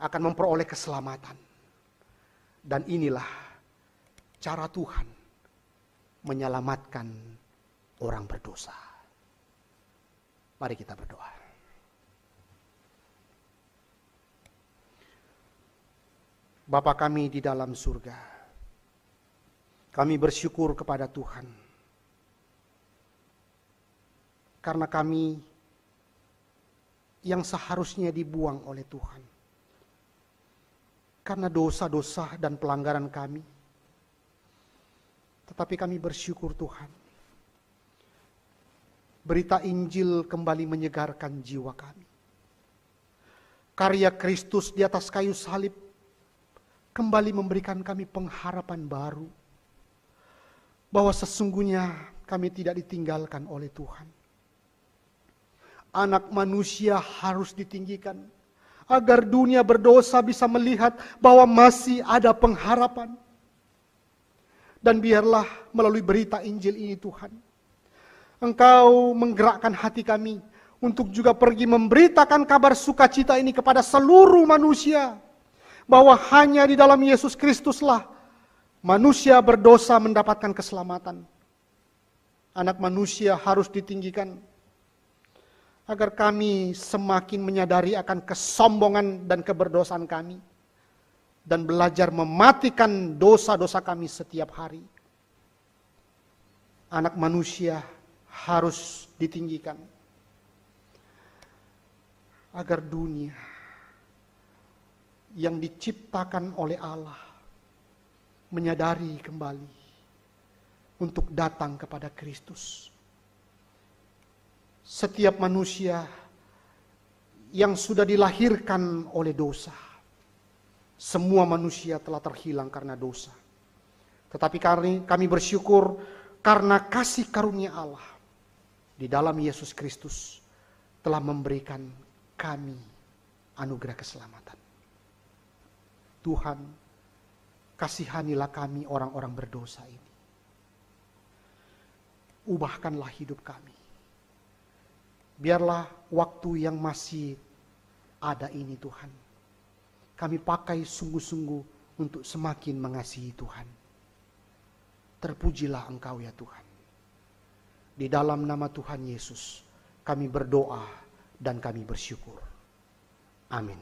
akan memperoleh keselamatan. Dan inilah cara Tuhan menyelamatkan orang berdosa. Mari kita berdoa. Bapa kami di dalam surga, kami bersyukur kepada Tuhan. Karena kami yang seharusnya dibuang oleh Tuhan. Karena dosa-dosa dan pelanggaran kami. Tetapi kami bersyukur Tuhan. Berita Injil kembali menyegarkan jiwa kami. Karya Kristus di atas kayu salib kembali memberikan kami pengharapan baru. Bahwa sesungguhnya kami tidak ditinggalkan oleh Tuhan. Anak manusia harus ditinggikan. Agar dunia berdosa bisa melihat bahwa masih ada pengharapan. Dan biarlah melalui berita Injil ini Tuhan, Engkau menggerakkan hati kami untuk juga pergi memberitakan kabar sukacita ini kepada seluruh manusia. Bahwa hanya di dalam Yesus Kristuslah manusia berdosa mendapatkan keselamatan. Anak manusia harus ditinggikan. Agar kami semakin menyadari akan kesombongan dan keberdosaan kami. Dan belajar mematikan dosa-dosa kami setiap hari. Anak manusia harus ditinggikan. Agar dunia yang diciptakan oleh Allah menyadari kembali untuk datang kepada Kristus. Setiap manusia yang sudah dilahirkan oleh dosa, semua manusia telah terhilang karena dosa. Tetapi kami bersyukur karena kasih karunia Allah di dalam Yesus Kristus telah memberikan kami anugerah keselamatan. Tuhan, kasihanilah kami orang-orang berdosa ini. Ubahkanlah hidup kami. Biarlah waktu yang masih ada ini Tuhan, kami pakai sungguh-sungguh untuk semakin mengasihi Tuhan. Terpujilah Engkau ya Tuhan. Di dalam nama Tuhan Yesus, kami berdoa dan kami bersyukur. Amin.